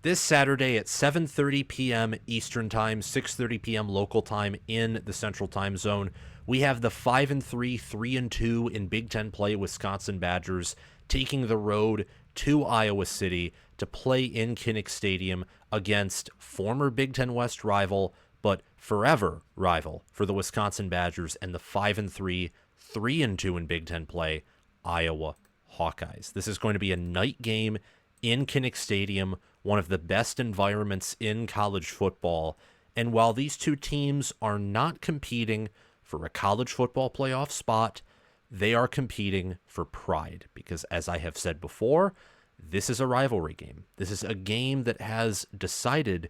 This Saturday at 7:30 p.m. Eastern Time, 6:30 p.m. local time in the Central Time Zone, we have the 5-3, 3-2 in Big Ten play Wisconsin Badgers taking the road to Iowa City to play in Kinnick Stadium against former Big Ten West rival, but forever rival for the Wisconsin Badgers and the 5-3, 3-2 in Big Ten play Iowa Hawkeyes. This is going to be a night game in Kinnick Stadium, one of the best environments in college football. And while these two teams are not competing for a college football playoff spot, they are competing for pride because, as I have said before, this is a rivalry game. This is a game that has decided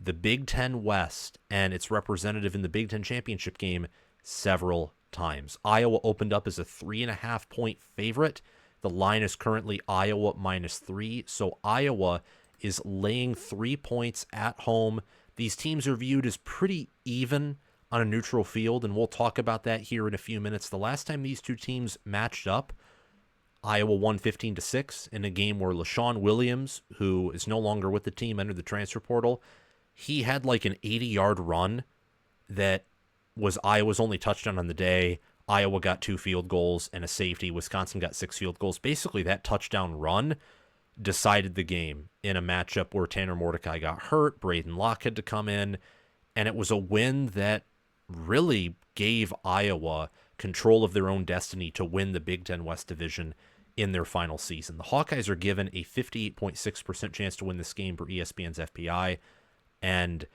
the Big Ten West and its representative in the Big Ten championship game several times. Iowa opened up as a 3.5-point favorite. The line is currently Iowa -3, so Iowa is laying 3 points at home. These teams are viewed as pretty even on a neutral field, and we'll talk about that here in a few minutes. The last time these two teams matched up, Iowa won 15-6 in a game where LaShawn Williams, who is no longer with the team, entered the transfer portal. He had like an 80-yard run that was Iowa's only touchdown on the day. Iowa got 2 field goals and a safety. Wisconsin got 6 field goals. Basically, that touchdown run decided the game in a matchup where Tanner Mordecai got hurt, Braden Locke had to come in, and it was a win that really gave Iowa control of their own destiny to win the Big Ten West Division in their final season. The Hawkeyes are given a 58.6% chance to win this game per ESPN's FPI, and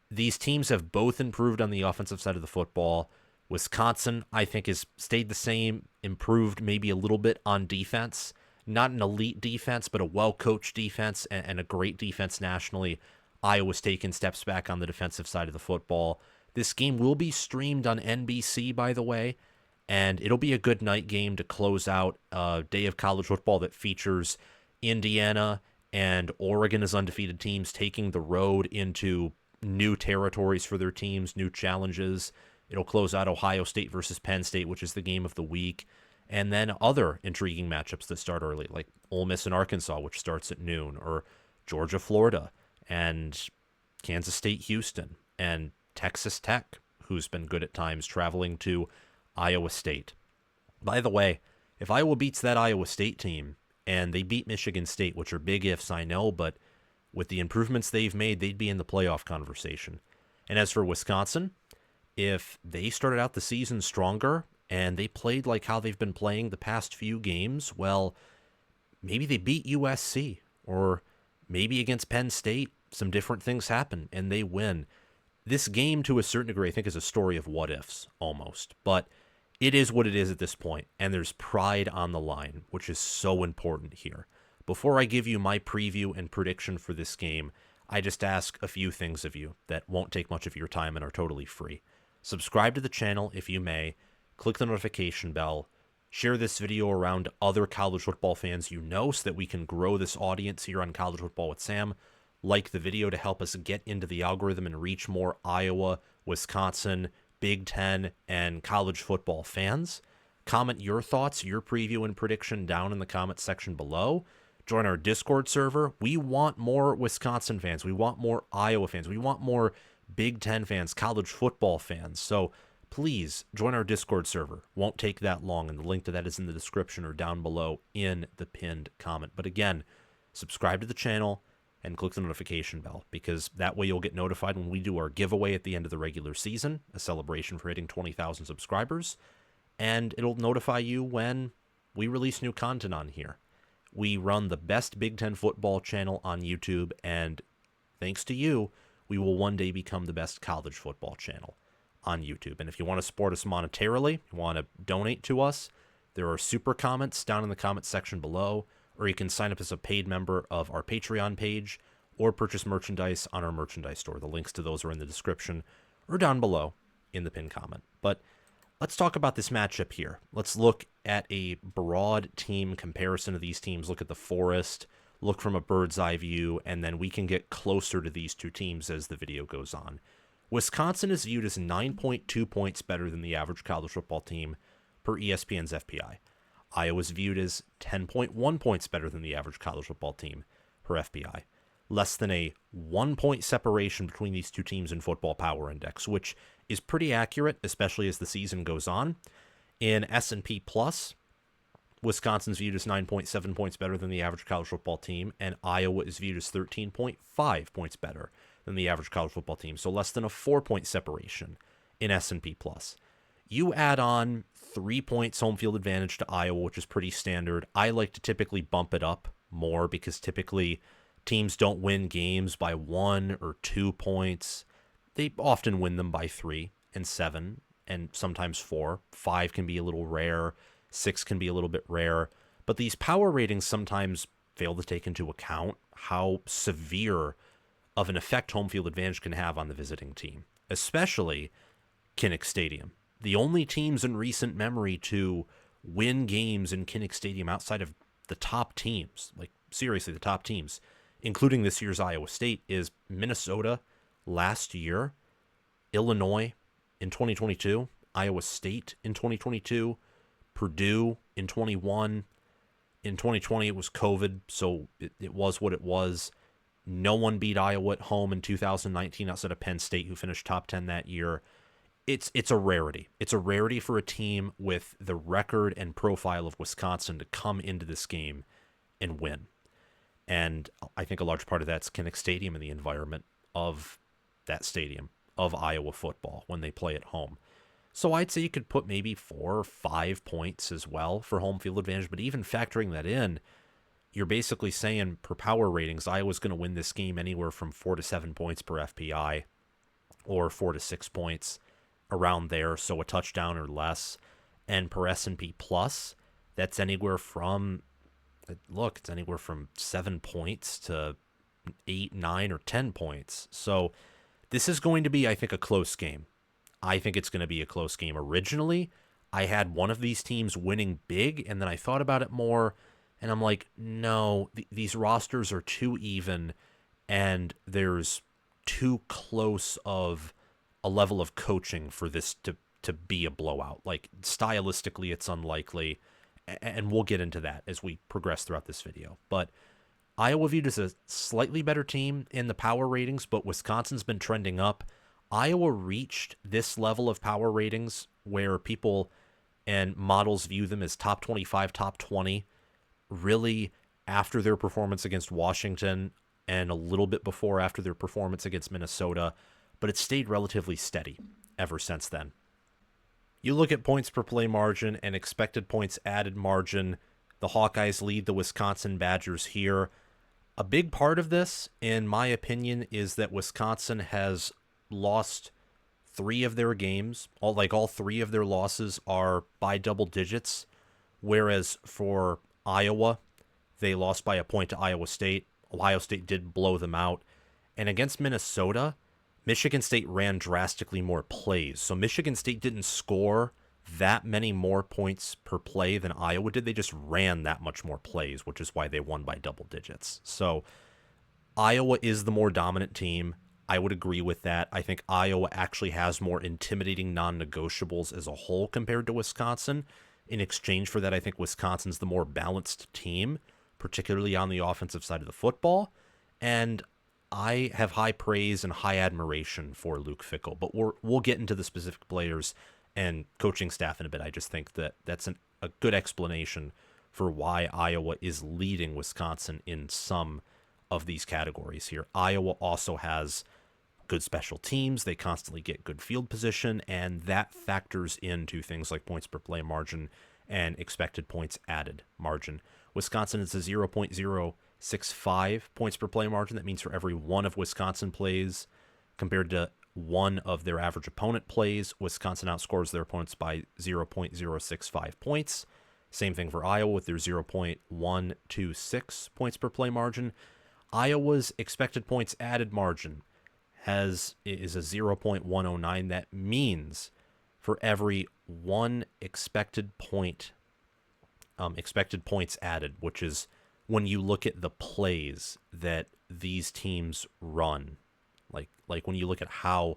these teams have both improved on the offensive side of the football. Wisconsin, I think, has stayed the same, improved maybe a little bit on defense. Not an elite defense, but a well-coached defense and a great defense nationally. Iowa's taken steps back on the defensive side of the football. This game will be streamed on NBC, by the way, and it'll be a good night game to close out a day of college football that features Indiana and Oregon as undefeated teams taking the road into new territories for their teams, new challenges. It'll close out Ohio State versus Penn State, which is the game of the week. And then other intriguing matchups that start early, like Ole Miss and Arkansas, which starts at noon, or Georgia, Florida, and Kansas State, Houston, and Texas Tech, who's been good at times traveling to Iowa State. By the way, if Iowa beats that Iowa State team and they beat Michigan State, which are big ifs, I know, but with the improvements they've made, they'd be in the playoff conversation. And as for Wisconsin, if they started out the season stronger and they played like how they've been playing the past few games, well, maybe they beat USC, or maybe against Penn State, some different things happen and they win. This game, to a certain degree, I think is a story of what ifs, almost. But it is what it is at this point, and there's pride on the line, which is so important here. Before I give you my preview and prediction for this game, I just ask a few things of you that won't take much of your time and are totally free. Subscribe to the channel if you may, click the notification bell, share this video around other college football fans you know so that we can grow this audience here on College Football with Sam. Like the video to help us get into the algorithm and reach more Iowa, Wisconsin, Big Ten, and college football fans. Comment your thoughts, your preview and prediction down in the comment section below. Join our Discord server. We want more Wisconsin fans. We want more Iowa fans. We want more Big Ten fans, college football fans. So please join our Discord server. Won't take that long, and the link to that is in the description or down below in the pinned comment. But again, subscribe to the channel and click the notification bell, because that way you'll get notified when we do our giveaway at the end of the regular season, a celebration for hitting 20,000 subscribers, and it'll notify you when we release new content on here. We run the best Big Ten football channel on YouTube, and thanks to you, we will one day become the best college football channel on YouTube. And if you want to support us monetarily, you want to donate to us, there are super comments down in the comment section below, or you can sign up as a paid member of our Patreon page or purchase merchandise on our merchandise store. The links to those are in the description or down below in the pinned comment. But let's talk about this matchup here. Let's look at a broad team comparison of these teams. Look at the forest, look from a bird's eye view, and then we can get closer to these two teams as the video goes on. Wisconsin is viewed as 9.2 points better than the average college football team per ESPN's FPI. Iowa's viewed as 10.1 points better than the average college football team per FPI. Less than a 1-point separation between these two teams in Football Power Index, which is pretty accurate, especially as the season goes on. In S&P Plus, Wisconsin's viewed as 9.7 points better than the average college football team, and Iowa is viewed as 13.5 points better than the average college football team, so less than a 4-point separation in S&P Plus. You add on 3 points home field advantage to Iowa, which is pretty standard. I like to typically bump it up more because typically teams don't win games by 1 or 2 points. They often win them by 3 and 7 and sometimes 4. 5 can be a little rare. 6 can be a little bit rare. But these power ratings sometimes fail to take into account how severe of an effect home field advantage can have on the visiting team, especially Kinnick Stadium. The only teams in recent memory to win games in Kinnick Stadium outside of the top teams, like seriously the top teams, including this year's Iowa State, is Minnesota last year, Illinois in 2022, Iowa State in 2022, Purdue in 21. In 2020, it was COVID, so it was what it was. No one beat Iowa at home in 2019 outside of Penn State, who finished top 10 that year. It's a rarity. It's a rarity for a team with the record and profile of Wisconsin to come into this game and win. And I think a large part of that's Kinnick Stadium and the environment of that stadium, of Iowa football when they play at home. So I'd say you could put maybe 4 or 5 points as well for home field advantage, but even factoring that in, you're basically saying per power ratings, Iowa's going to win this game anywhere from 4 to 7 points per FPI or 4 to 6 points around there, so a touchdown or less. And per S&P Plus, that's anywhere from, look, it's anywhere from 7 points to 8, 9, or 10 points. So this is going to be, I think, a close game. I think it's going to be a close game. Originally, I had one of these teams winning big, and then I thought about it more, and I'm like, no, these rosters are too even, and there's too close of a level of coaching for this to be a blowout. Like, stylistically, it's unlikely, and we'll get into that as we progress throughout this video. But Iowa viewed as a slightly better team in the power ratings, but Wisconsin's been trending up. Iowa reached this level of power ratings where people and models view them as top 25, top 20, really after their performance against Washington and a little bit before after their performance against Minnesota, but it's stayed relatively steady ever since then. You look at points per play margin and expected points added margin. The Hawkeyes lead the Wisconsin Badgers here. A big part of this, in my opinion, is that Wisconsin has lost 3 of their games. All 3 of their losses are by double digits, whereas for Iowa, they lost by a point to Iowa State. Ohio State did blow them out. And against Minnesota, Michigan State ran drastically more plays. So Michigan State didn't score that many more points per play than Iowa did. They just ran that much more plays, which is why they won by double digits. So Iowa is the more dominant team. I would agree with that. I think Iowa actually has more intimidating non-negotiables as a whole compared to Wisconsin. In exchange for that, I think Wisconsin's the more balanced team, particularly on the offensive side of the football. And I have high praise and high admiration for Luke Fickell, but we'll get into the specific players and coaching staff in a bit. I just think that that's a good explanation for why Iowa is leading Wisconsin in some of these categories here. Iowa also has good special teams. They constantly get good field position, and that factors into things like points per play margin and expected points added margin. Wisconsin is a 0.065 points per play margin. That means for every one of Wisconsin plays compared to one of their average opponent plays, Wisconsin outscores their opponents by 0.065 points. Same thing for Iowa with their 0.126 points per play margin. Iowa's expected points added margin is a 0.109. That means for every one expected points added, which is when you look at the plays that these teams run, like when you look at how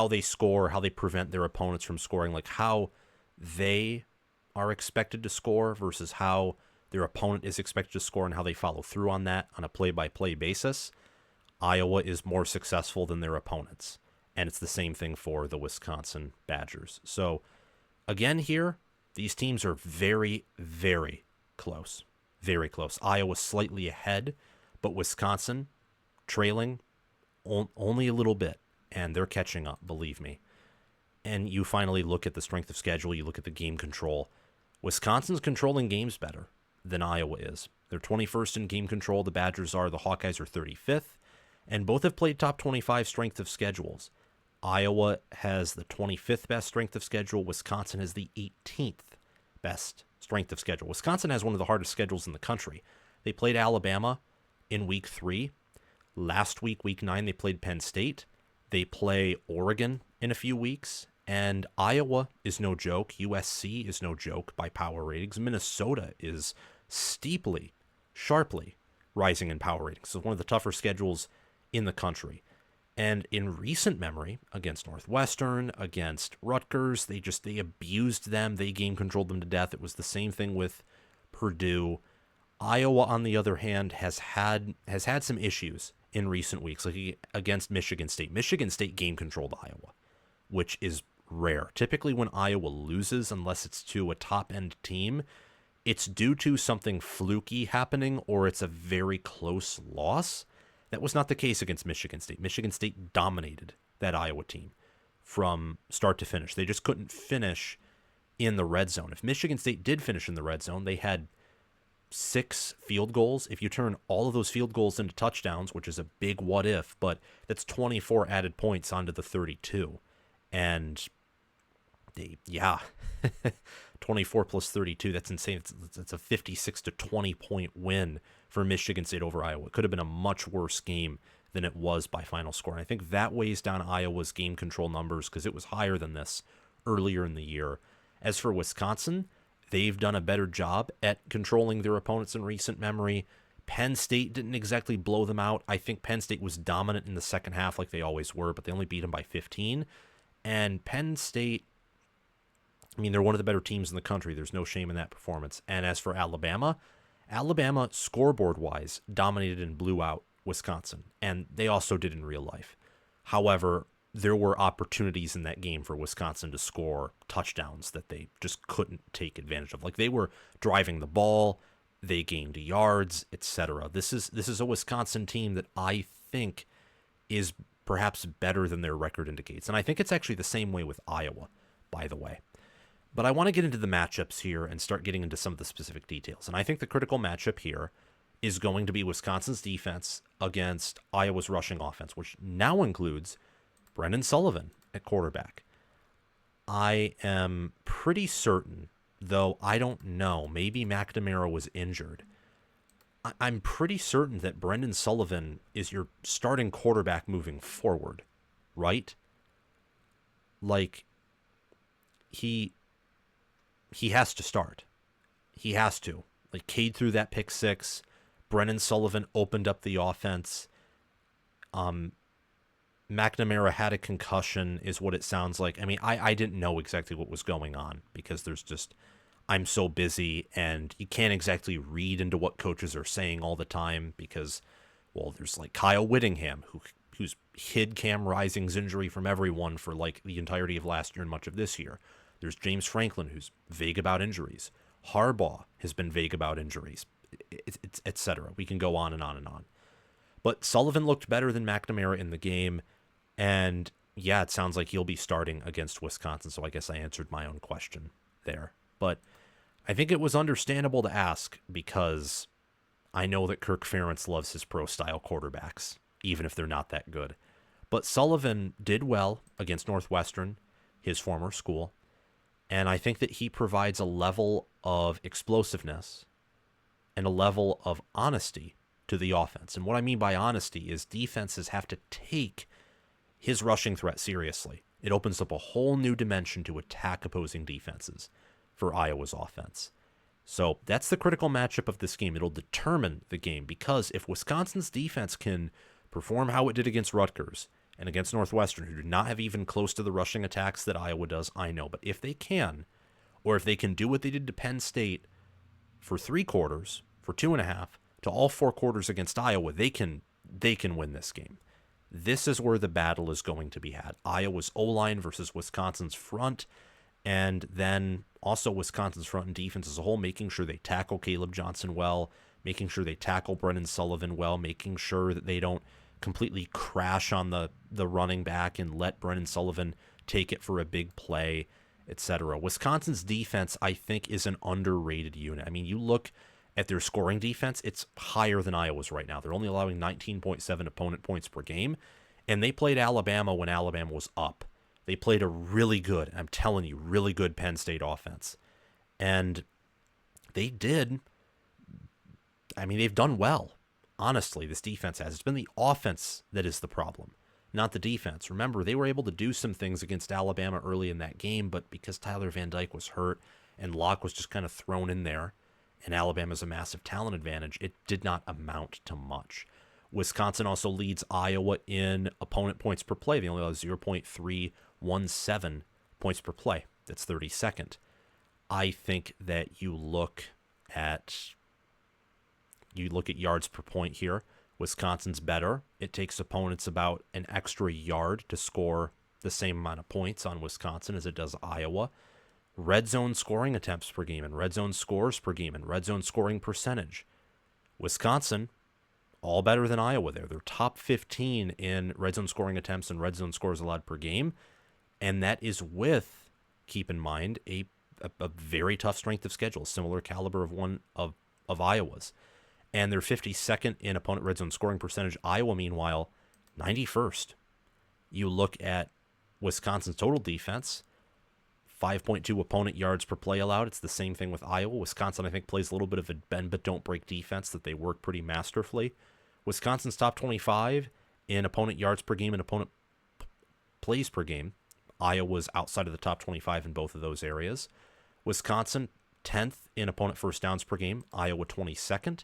they score, how they prevent their opponents from scoring, like how they are expected to score versus how Their opponent is expected to score and how they follow through on that on a play-by-play basis. Iowa is more successful than their opponents. And it's the same thing for the Wisconsin Badgers. So, again here, these teams are very, very close. Very close. Iowa slightly ahead, but Wisconsin trailing only a little bit. And they're catching up, believe me. And you finally look at the strength of schedule, you look at the game control. Wisconsin's controlling games better than Iowa is. They're 21st in game control, the Badgers are. The Hawkeyes are 35th. And both have played top 25 strength of schedules. Iowa has the 25th best strength of schedule. Wisconsin has the 18th best strength of schedule. Wisconsin has one of the hardest schedules in the country. They played Alabama in week 3. Last week, week 9, they played Penn State. They play Oregon in a few weeks. And Iowa is no joke. USC is no joke by power ratings. Minnesota is steeply, sharply rising in power ratings. So one of the tougher schedules in the country. And in recent memory, against Northwestern, against Rutgers, they abused them. They game controlled them to death. It was the same thing with Purdue. Iowa, on the other hand, has had some issues in recent weeks, like against Michigan State. Michigan State game controlled Iowa, which is rare. Typically when Iowa loses, unless it's to a top-end team, it's due to something fluky happening or it's a very close loss. That was not the case against Michigan State. Michigan State dominated that Iowa team from start to finish. They just couldn't finish in the red zone. If Michigan State did finish in the red zone, they had 6 field goals. If you turn all of those field goals into touchdowns, which is a big what if, but that's 24 added points onto the 32. And 24 plus 32, that's insane. It's a 56 to 20 point win for Michigan State over Iowa. It could have been a much worse game than it was by final score. And I think that weighs down Iowa's game control numbers because it was higher than this earlier in the year. As for Wisconsin, they've done a better job at controlling their opponents in recent memory. Penn State didn't exactly blow them out. I think Penn State was dominant in the second half like they always were, but they only beat them by 15. And Penn State, I mean, they're one of the better teams in the country. There's no shame in that performance. And as for Alabama, Alabama, scoreboard-wise, dominated and blew out Wisconsin. And they also did in real life. However, there were opportunities in that game for Wisconsin to score touchdowns that they just couldn't take advantage of. Like, they were driving the ball, they gained yards, etc. This is a Wisconsin team that I think is perhaps better than their record indicates. And I think it's actually the same way with Iowa, by the way. But I want to get into the matchups here and start getting into some of the specific details. And I think the critical matchup here is going to be Wisconsin's defense against Iowa's rushing offense, which now includes Brendan Sullivan at quarterback. I am pretty certain, though I don't know, maybe McNamara was injured. I'm pretty certain that Brendan Sullivan is your starting quarterback moving forward, right? Like, he has to start. He has to. Like, Cade threw that pick 6. Brendan Sullivan opened up the offense. McNamara had a concussion, is what it sounds like. I mean, I didn't know exactly what was going on because I'm so busy and you can't exactly read into what coaches are saying all the time because, well, there's like Kyle Whittingham who's hid Cam Rising's injury from everyone for like the entirety of last year and much of this year. There's James Franklin, who's vague about injuries. Harbaugh has been vague about injuries, etc. We can go on and on and on. But Sullivan looked better than McNamara in the game. And yeah, it sounds like he'll be starting against Wisconsin. So I guess I answered my own question there. But I think it was understandable to ask because I know that Kirk Ferentz loves his pro-style quarterbacks, even if they're not that good. But Sullivan did well against Northwestern, his former school. And I think that he provides a level of explosiveness and a level of honesty to the offense. And what I mean by honesty is defenses have to take his rushing threat seriously. It opens up a whole new dimension to attack opposing defenses for Iowa's offense. So that's the critical matchup of this game. It'll determine the game because if Wisconsin's defense can perform how it did against Rutgers and against Northwestern, who do not have even close to the rushing attacks that Iowa does, I know. But if they can, or if they can do what they did to Penn State for 3 quarters, for 2.5, to all 4 quarters against Iowa, they can win this game. This is where the battle is going to be had. Iowa's O-line versus Wisconsin's front, and then also Wisconsin's front and defense as a whole, making sure they tackle Caleb Johnson well, making sure they tackle Brennan Sullivan well, making sure that they don't completely crash on the running back and let Brennan Sullivan take it for a big play, etc. Wisconsin's defense, I think, is an underrated unit. I mean, you look at their scoring defense, it's higher than Iowa's right now. They're only allowing 19.7 opponent points per game, and they played Alabama when Alabama was up. They played a really good, I'm telling you, really good Penn State offense. And they did, I mean, they've done well. Honestly, this defense has. It's been the offense that is the problem, not the defense. Remember, they were able to do some things against Alabama early in that game, but because Tyler Van Dyke was hurt and Locke was just kind of thrown in there, and Alabama's a massive talent advantage, it did not amount to much. Wisconsin also leads Iowa in opponent points per play. They only allow 0.317 points per play. That's 32nd. I think that you look at yards per point here. Wisconsin's better. It takes opponents about an extra yard to score the same amount of points on Wisconsin as it does Iowa. Red zone scoring attempts per game and red zone scores per game and red zone scoring percentage. Wisconsin, all better than Iowa there. They're top 15 in red zone scoring attempts and red zone scores allowed per game. And that is with, keep in mind, a very tough strength of schedule, similar caliber of one of Iowa's. And they're 52nd in opponent red zone scoring percentage. Iowa, meanwhile, 91st. You look at Wisconsin's total defense, 5.2 opponent yards per play allowed. It's the same thing with Iowa. Wisconsin, I think, plays a little bit of a bend but don't break defense that they work pretty masterfully. Wisconsin's top 25 in opponent yards per game and opponent plays per game. Iowa's outside of the top 25 in both of those areas. Wisconsin, 10th in opponent first downs per game. Iowa, 22nd.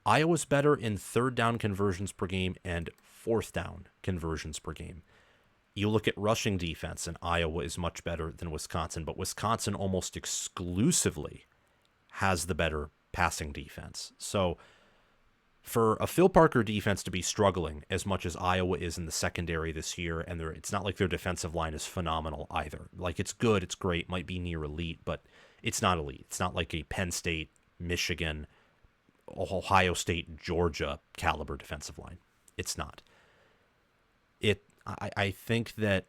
Iowa's better in third down conversions per game and fourth down conversions per game. You look at rushing defense, and Iowa is much better than Wisconsin, but Wisconsin almost exclusively has the better passing defense. So for a Phil Parker defense to be struggling as much as Iowa is in the secondary this year, and it's not like their defensive line is phenomenal either. Like, it's good, it's great, might be near elite, but it's not elite. It's not like a Penn State, Michigan, Ohio State, Georgia caliber defensive line. It's not. I think that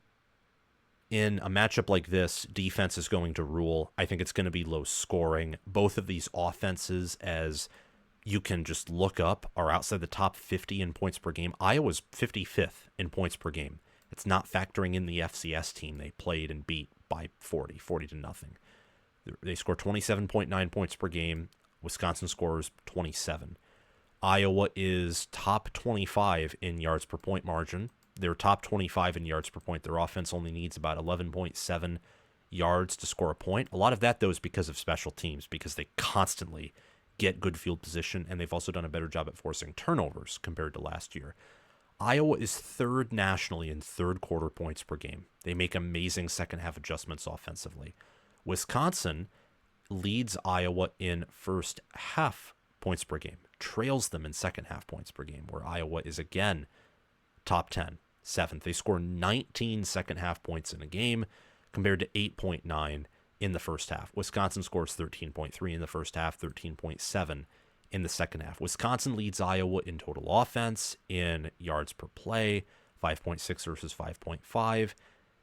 in a matchup like this, defense is going to rule. I think it's going to be low scoring. Both of these offenses, as you can just look up, are outside the top 50 in points per game. Iowa's 55th in points per game. It's not factoring in the FCS team they played and beat by 40 to nothing. They score 27.9 points per game. Wisconsin scores 27. Iowa is top 25 in yards per point margin. They're top 25 in yards per point. Their offense only needs about 11.7 yards to score a point. A lot of that, though, is because of special teams, because they constantly get good field position, and they've also done a better job at forcing turnovers compared to last year. Iowa is third nationally in third quarter points per game. They make amazing second half adjustments offensively. Wisconsin leads Iowa in first half points per game, trails them in second half points per game, where Iowa is again top 10, 7th. They score 19 second half points in a game compared to 8.9 in the first half. Wisconsin scores 13.3 in the first half, 13.7 in the second half. Wisconsin leads Iowa in total offense, in yards per play, 5.6 versus 5.5.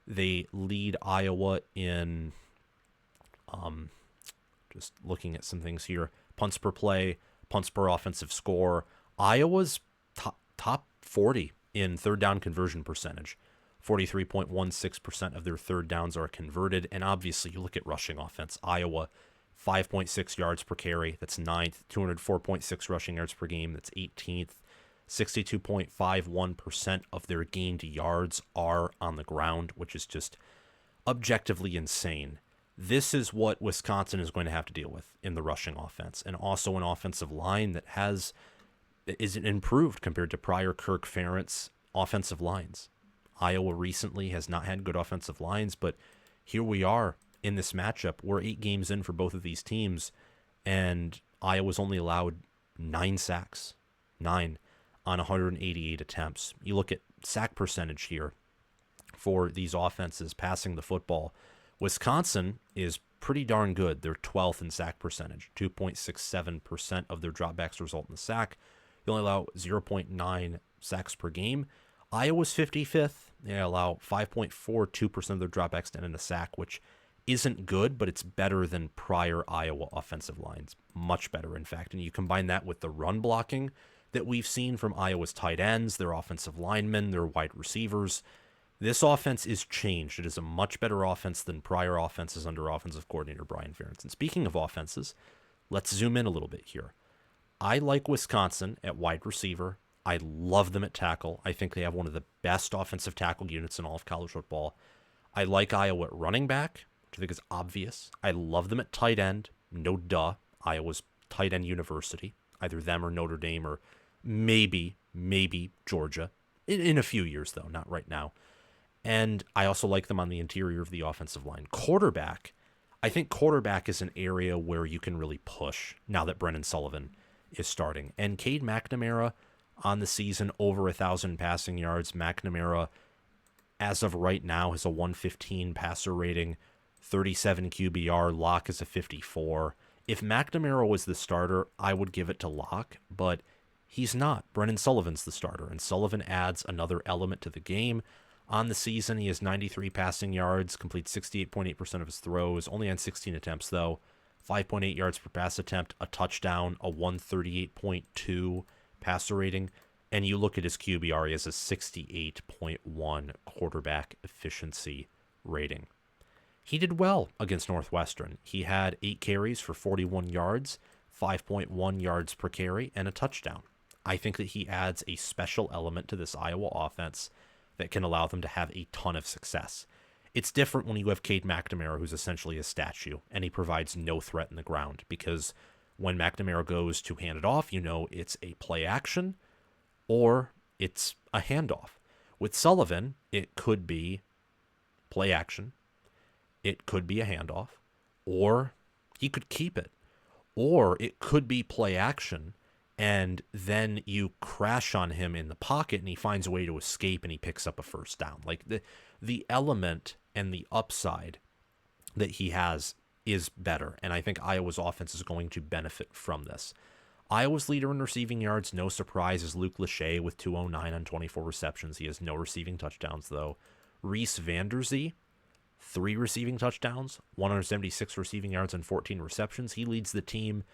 They lead Iowa in, just looking at some things here, punts per play, punts per offensive score. Iowa's top 40 in third down conversion percentage. 43.16% of their third downs are converted. And obviously, you look at rushing offense. Iowa, 5.6 yards per carry. That's 9th. 204.6 rushing yards per game. That's 18th. 62.51% of their gained yards are on the ground, which is just objectively insane. This is what Wisconsin is going to have to deal with in the rushing offense, and also an offensive line that is improved compared to prior Kirk Ferentz offensive lines. Iowa recently has not had good offensive lines, but here we are in this matchup. We're 8 games in for both of these teams, and Iowa's only allowed 9 sacks, 9 on 188 attempts. You look at sack percentage here for these offenses passing the football. Wisconsin is pretty darn good. They're 12th in sack percentage. 2.67% of their dropbacks result in the sack. You only allow 0.9 sacks per game. Iowa's 55th. They allow 5.42% of their dropbacks to end in a sack, which isn't good, but it's better than prior Iowa offensive lines. Much better, in fact. And you combine that with the run blocking that we've seen from Iowa's tight ends, their offensive linemen, their wide receivers. This offense is changed. It is a much better offense than prior offenses under offensive coordinator Brian Ferentz. And speaking of offenses, let's zoom in a little bit here. I like Wisconsin at wide receiver. I love them at tackle. I think they have one of the best offensive tackle units in all of college football. I like Iowa at running back, which I think is obvious. I love them at tight end. No duh. Iowa's tight end university. Either them or Notre Dame or maybe Georgia. In a few years, though. Not right now. And I also like them on the interior of the offensive line. Quarterback, I think quarterback is an area where you can really push now that Brennan Sullivan is starting. And Cade McNamara on the season, over 1,000 passing yards. McNamara, as of right now, has a 115 passer rating, 37 QBR. Locke is a 54. If McNamara was the starter, I would give it to Locke, but he's not. Brennan Sullivan's the starter, and Sullivan adds another element to the game. On the season, he has 93 passing yards, completes 68.8% of his throws, only on 16 attempts, though. 5.8 yards per pass attempt, a touchdown, a 138.2 passer rating. And you look at his QBR, he has a 68.1 quarterback efficiency rating. He did well against Northwestern. He had 8 carries for 41 yards, 5.1 yards per carry, and a touchdown. I think that he adds a special element to this Iowa offense that can allow them to have a ton of success. It's different when you have Cade McNamara, who's essentially a statue, and he provides no threat in the ground, because when McNamara goes to hand it off, you know it's a play action or it's a handoff. With Sullivan, it could be play action, it could be a handoff, or he could keep it, or it could be play action, and then you crash on him in the pocket and he finds a way to escape and he picks up a first down. Like the element and the upside that he has is better, and I think Iowa's offense is going to benefit from this. Iowa's leader in receiving yards, no surprise, is Luke Lachey with 209 on 24 receptions. He has no receiving touchdowns, though. Reese Vanderzee, 3 receiving touchdowns, 176 receiving yards and 14 receptions. He leads the team,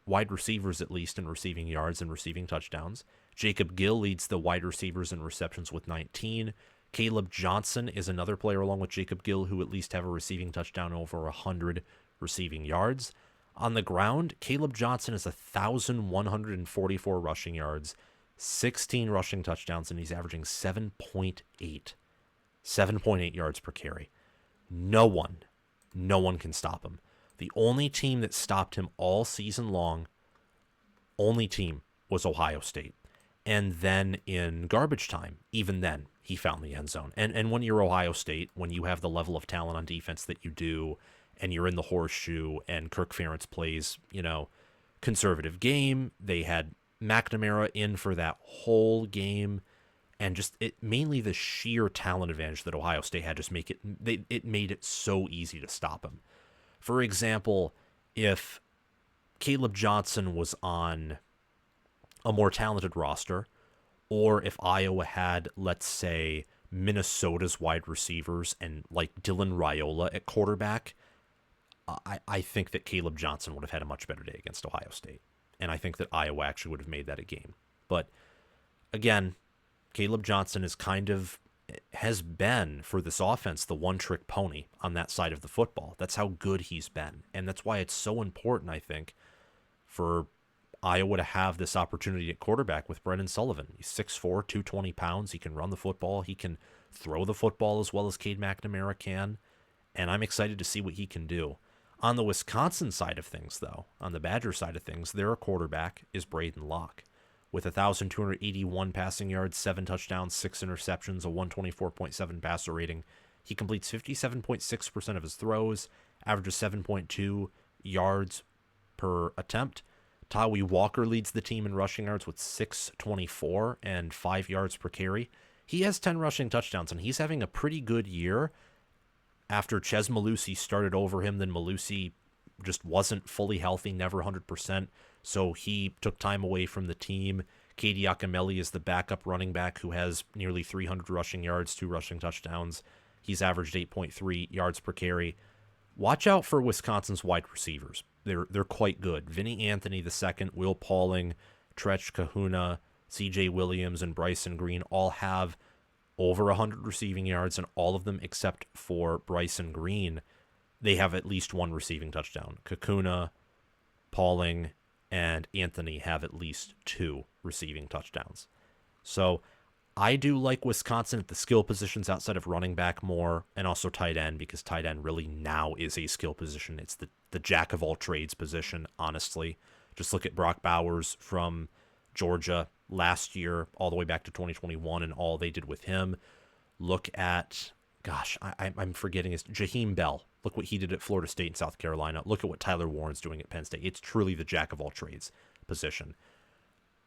wide receivers at least, in receiving yards and receiving touchdowns. Jacob Gill leads the wide receivers in receptions with 19. Caleb Johnson is another player along with Jacob Gill who at least have a receiving touchdown over 100 receiving yards. On the ground, Caleb Johnson has 1,144 rushing yards, 16 rushing touchdowns, and he's averaging 7.8 yards per carry. No one can stop him. The only team that stopped him all season long, was Ohio State. And then in garbage time, even then, he found the end zone. And when you're Ohio State, when you have the level of talent on defense that you do, and you're in the horseshoe, and Kirk Ferentz plays, conservative game, they had McNamara in for that whole game, and just mainly the sheer talent advantage that Ohio State had just it made it so easy to stop him. For example, if Caleb Johnson was on a more talented roster, or if Iowa had, let's say, Minnesota's wide receivers and like Dylan Raiola at quarterback, I think that Caleb Johnson would have had a much better day against Ohio State. And I think that Iowa actually would have made that a game. But again, Caleb Johnson has been, for this offense, the one-trick pony on that side of the football. That's how good he's been. And that's why it's so important, I think, for Iowa to have this opportunity at quarterback with Brennan Sullivan. He's 6'4", 220 pounds. He can run the football. He can throw the football as well as Cade McNamara can. And I'm excited to see what he can do. On the Wisconsin side of things, though, on the Badger side of things, their quarterback is Braden Locke. With 1,281 passing yards, 7 touchdowns, 6 interceptions, a 124.7 passer rating. He completes 57.6% of his throws, averages 7.2 yards per attempt. Tawi Walker leads the team in rushing yards with 624 and 5 yards per carry. He has 10 rushing touchdowns, and he's having a pretty good year. After Ches Malusi started over him, then Malusi just wasn't fully healthy, never 100%, so he took time away from the team. Katie Akameli is the backup running back who has nearly 300 rushing yards, 2 rushing touchdowns. He's averaged 8.3 yards per carry. Watch out for Wisconsin's wide receivers. They're quite good. Vinny Anthony II, Will Pauling, Tretch Kahuna, C.J. Williams, and Bryson Green all have over 100 receiving yards, and all of them except for Bryson Green, they have at least 1 receiving touchdown. Kahuna, Pauling, and Anthony have at least 2 receiving touchdowns. So I do like Wisconsin at the skill positions outside of running back more, and also tight end, because tight end really now is a skill position. It's the jack of all trades position, honestly. Just look at Brock Bowers from Georgia last year all the way back to 2021 and all they did with him. Look at, I'm forgetting his, Jaheim Bell. Look what he did at Florida State and South Carolina. Look at what Tyler Warren's doing at Penn State. It's truly the jack of all trades position.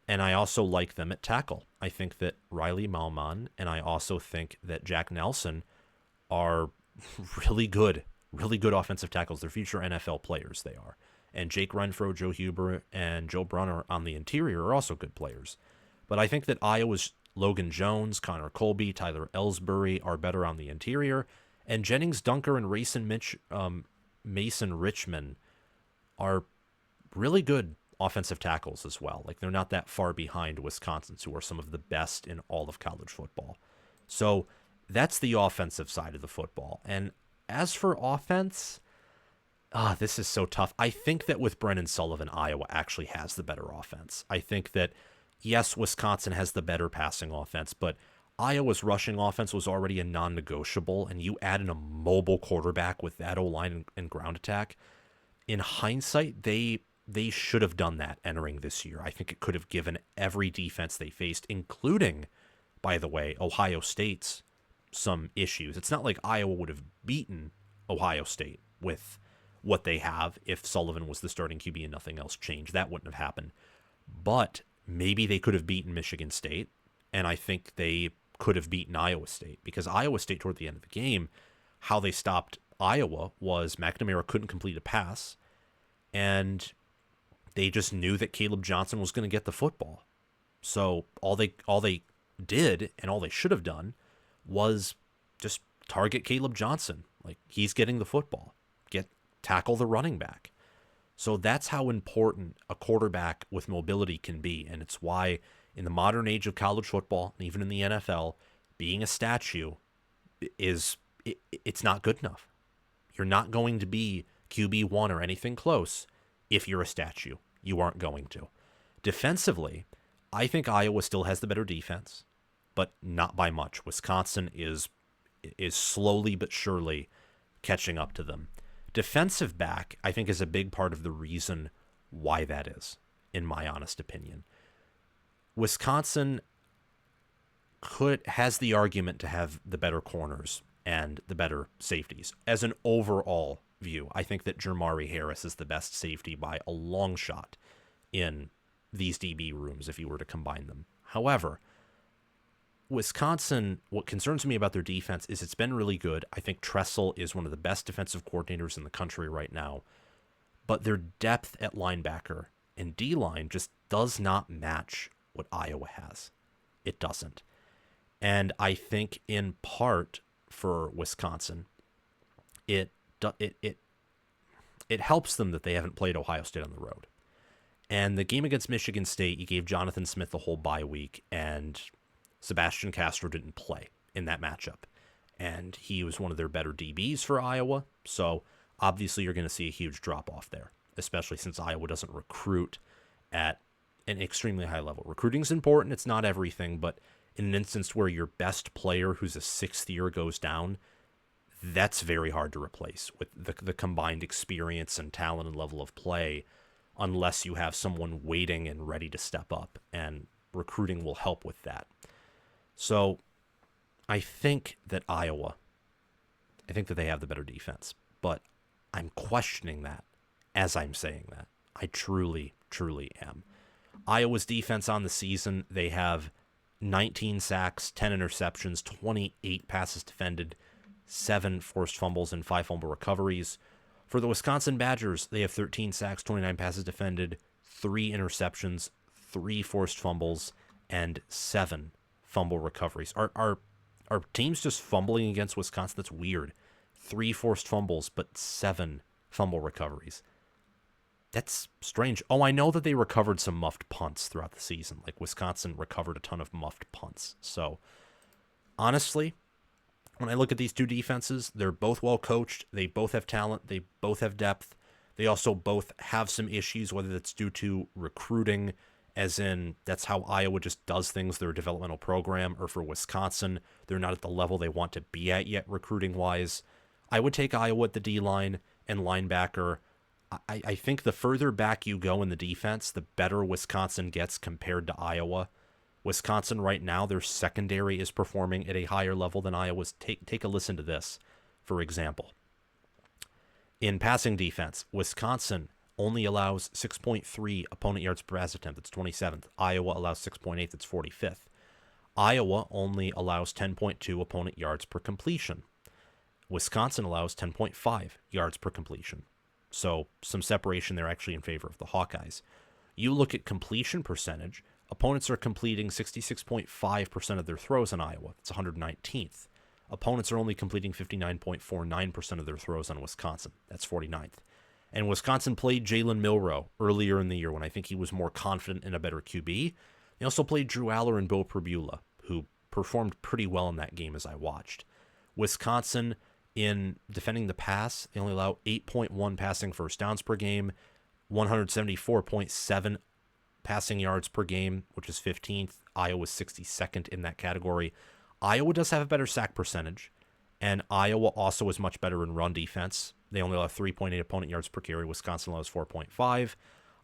And I also like them at tackle. I think that Riley Malman and I also think that Jack Nelson are really good offensive tackles. They're future NFL players, they are. And Jake Renfro, Joe Huber, and Joe Brunner on the interior are also good players. But I think that Iowa's Logan Jones, Connor Colby, Tyler Ellsbury are better on the interior. And Jennings Dunker and Mason Richmond are really good offensive tackles as well. Like, they're not that far behind Wisconsin's, who are some of the best in all of college football. So that's the offensive side of the football. And as for offense, this is so tough. I think that with Brennan Sullivan, Iowa actually has the better offense. I think that, yes, Wisconsin has the better passing offense, but Iowa's rushing offense was already a non-negotiable, and you add in a mobile quarterback with that O-line and ground attack. In hindsight, they should have done that entering this year. I think it could have given every defense they faced, including, by the way, Ohio State's, some issues. It's not like Iowa would have beaten Ohio State with what they have if Sullivan was the starting QB and nothing else changed. That wouldn't have happened. But maybe they could have beaten Michigan State, and I think they could have beaten Iowa State, because Iowa State, toward the end of the game, how they stopped Iowa was McNamara couldn't complete a pass, and they just knew that Caleb Johnson was going to get the football. So all they did, and all they should have done, was just target Caleb Johnson. Like, he's getting the football. Tackle the running back. So that's how important a quarterback with mobility can be, and it's why in the modern age of college football, and even in the NFL, being a statue it's not good enough. You're not going to be QB1 or anything close if you're a statue. You aren't going to. Defensively, I think Iowa still has the better defense, but not by much. Wisconsin is slowly but surely catching up to them. Defensive back, I think, is a big part of the reason why that is, in my honest opinion. Wisconsin has the argument to have the better corners and the better safeties. As an overall view, I think that Jermari Harris is the best safety by a long shot in these DB rooms if you were to combine them. However, Wisconsin, what concerns me about their defense is it's been really good. I think Tressel is one of the best defensive coordinators in the country right now. But their depth at linebacker and D-line just does not match what Iowa has. It doesn't. And I think in part for Wisconsin, it helps them that they haven't played Ohio State on the road. And the game against Michigan State, you gave Jonathan Smith the whole bye week, and Sebastian Castro didn't play in that matchup. And he was one of their better DBs for Iowa. So obviously you're going to see a huge drop-off there, especially since Iowa doesn't recruit at an extremely high level. Recruiting's important. It's not everything, but in an instance where your best player who's a sixth year goes down, that's very hard to replace with the combined experience and talent and level of play, unless you have someone waiting and ready to step up, and recruiting will help with that. So I think that they have the better defense, but I'm questioning that as I'm saying that. I truly, truly am. Iowa's defense on the season, they have 19 sacks, 10 interceptions, 28 passes defended, 7 forced fumbles, and 5 fumble recoveries. For the Wisconsin Badgers, they have 13 sacks, 29 passes defended, 3 interceptions, 3 forced fumbles, and 7 fumble recoveries. Are teams just fumbling against Wisconsin? That's weird. 3 forced fumbles, but 7 fumble recoveries. That's strange. Oh, I know that they recovered some muffed punts throughout the season. Like, Wisconsin recovered a ton of muffed punts. So, honestly, when I look at these two defenses, they're both well coached. They both have talent. They both have depth. They also both have some issues, whether that's due to recruiting, as in that's how Iowa just does things, their developmental program, or for Wisconsin, they're not at the level they want to be at yet recruiting-wise. I would take Iowa at the D-line and linebacker. I think the further back you go in the defense, the better Wisconsin gets compared to Iowa. Wisconsin right now, their secondary is performing at a higher level than Iowa's. Take a listen to this, for example. In passing defense, Wisconsin only allows 6.3 opponent yards per pass attempt. That's 27th. Iowa allows 6.8. That's 45th. Iowa only allows 10.2 opponent yards per completion. Wisconsin allows 10.5 yards per completion. So some separation there actually in favor of the Hawkeyes. You look at completion percentage, opponents are completing 66.5% of their throws in Iowa. That's 119th. Opponents are only completing 59.49% of their throws on Wisconsin. That's 49th. And Wisconsin played Jalen Milroe earlier in the year when I think he was more confident in a better QB. They also played Drew Aller and Bo Prabula, who performed pretty well in that game as I watched. Wisconsin, in defending the pass, they only allow 8.1 passing first downs per game, 174.7 passing yards per game, which is 15th. Iowa's 62nd in that category. Iowa does have a better sack percentage, and Iowa also is much better in run defense. They only allow 3.8 opponent yards per carry. Wisconsin allows 4.5.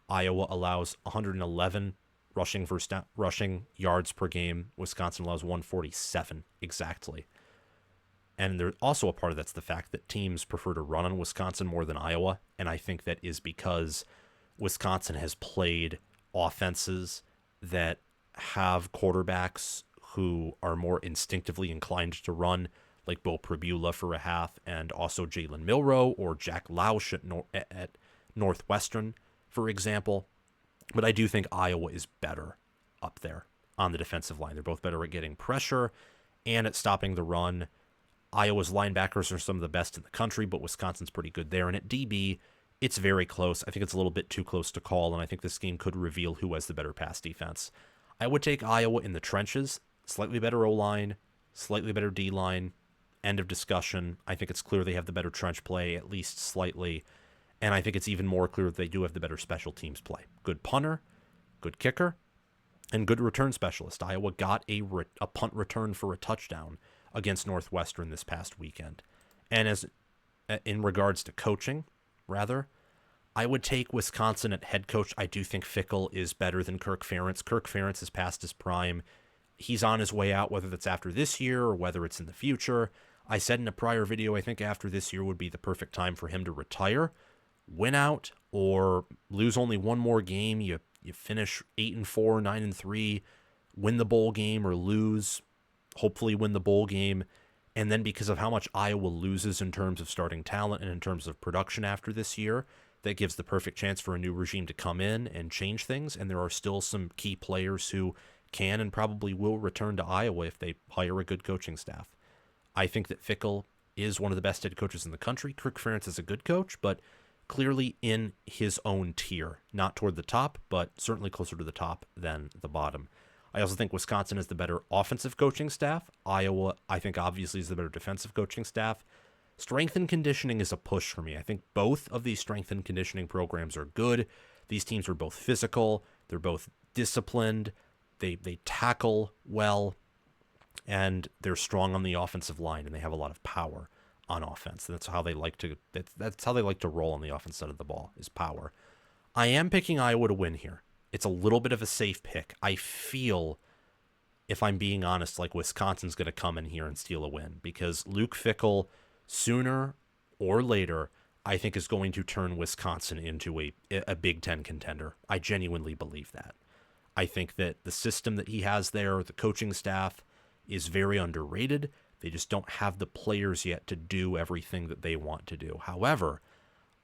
Iowa allows 111 rushing yards per game. Wisconsin allows 147 exactly. And there's also a part of that's the fact that teams prefer to run on Wisconsin more than Iowa, and I think that is because Wisconsin has played offenses that have quarterbacks who are more instinctively inclined to run, like Bo Prabula for a half, and also Jalen Milroe or Jack Lausch at Northwestern, for example. But I do think Iowa is better up there on the defensive line. They're both better at getting pressure and at stopping the run. Iowa's linebackers are some of the best in the country, but Wisconsin's pretty good there. And at DB, it's very close. I think it's a little bit too close to call, and I think this game could reveal who has the better pass defense. I would take Iowa in the trenches. Slightly better O-line, slightly better D-line. End of discussion. I think it's clear they have the better trench play, at least slightly. And I think it's even more clear that they do have the better special teams play. Good punter, good kicker, and good return specialist. Iowa got a punt return for a touchdown against Northwestern this past weekend. And as in regards to coaching, rather, I would take Wisconsin at head coach. I do think Fickell is better than Kirk Ferentz. Kirk Ferentz is past his prime. He's on his way out, whether that's after this year or whether it's in the future. I said in a prior video, I think after this year would be the perfect time for him to retire, win out, or lose only one more game. You finish 8-4, 9-3, win the bowl game or lose, hopefully win the bowl game. And then because of how much Iowa loses in terms of starting talent and in terms of production after this year, that gives the perfect chance for a new regime to come in and change things. And there are still some key players who can and probably will return to Iowa if they hire a good coaching staff. I think that Fickell is one of the best head coaches in the country. Kirk Ferentz is a good coach, but clearly in his own tier. Not toward the top, but certainly closer to the top than the bottom. I also think Wisconsin is the better offensive coaching staff. Iowa, I think, obviously is the better defensive coaching staff. Strength and conditioning is a push for me. I think both of these strength and conditioning programs are good. These teams are both physical. They're both disciplined. They tackle well. And they're strong on the offensive line, and they have a lot of power on offense. That's how they like to. That's how they like to roll on the offense side of the ball, is power. I am picking Iowa to win here. It's a little bit of a safe pick. I feel, if I'm being honest, like Wisconsin's going to come in here and steal a win because Luke Fickell, sooner or later, I think is going to turn Wisconsin into a Big Ten contender. I genuinely believe that. I think that the system that he has there, the coaching staff, is very underrated. They just don't have the players yet to do everything that they want to do. However,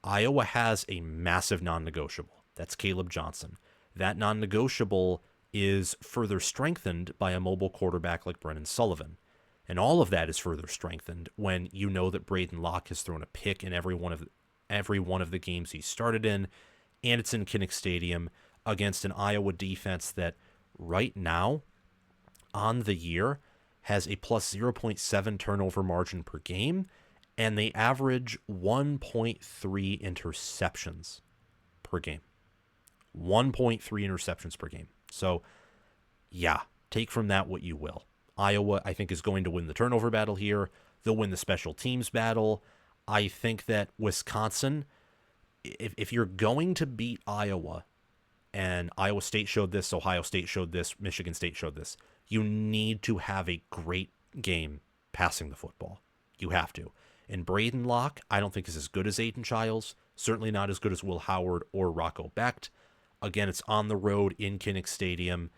Iowa has a massive non-negotiable. That's Caleb Johnson. That non-negotiable is further strengthened by a mobile quarterback like Brennan Sullivan. And all of that is further strengthened when you know that Braden Locke has thrown a pick in every one of the games he started in, and it's in Kinnick Stadium against an Iowa defense that right now on the year has a plus 0.7 turnover margin per game, and they average 1.3 interceptions per game. 1.3 interceptions per game. So, yeah, take from that what you will. Iowa, I think, is going to win the turnover battle here. They'll win the special teams battle. I think that Wisconsin, if you're going to beat Iowa, and Iowa State showed this, Ohio State showed this, Michigan State showed this, you need to have a great game passing the football. You have to. And Braden Locke, I don't think is as good as Aiden Childs. Certainly not as good as Will Howard or Rocco Becht. Again, it's on the road in Kinnick Stadium.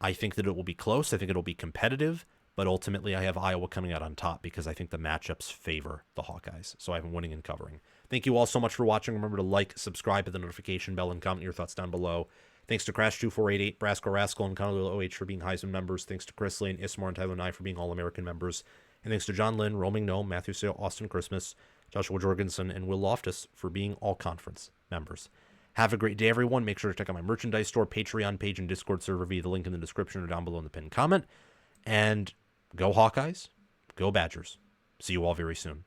I think that it will be close. I think it'll be competitive. But ultimately, I have Iowa coming out on top because I think the matchups favor the Hawkeyes. So I have them winning and covering. Thank you all so much for watching. Remember to like, subscribe, hit the notification bell, and comment your thoughts down below. Thanks to Crash2488, Brasco Rascal, and Connell OH for being Heisman members. Thanks to Chris Lane, Ismar, and Tyler Nye for being All-American members. And thanks to John Lynn, Roaming Gnome, Matthew Sale, Austin Christmas, Joshua Jorgensen, and Will Loftus for being All-Conference members. Have a great day, everyone. Make sure to check out my merchandise store, Patreon page, and Discord server via the link in the description or down below in the pinned comment. And go Hawkeyes, go Badgers. See you all very soon.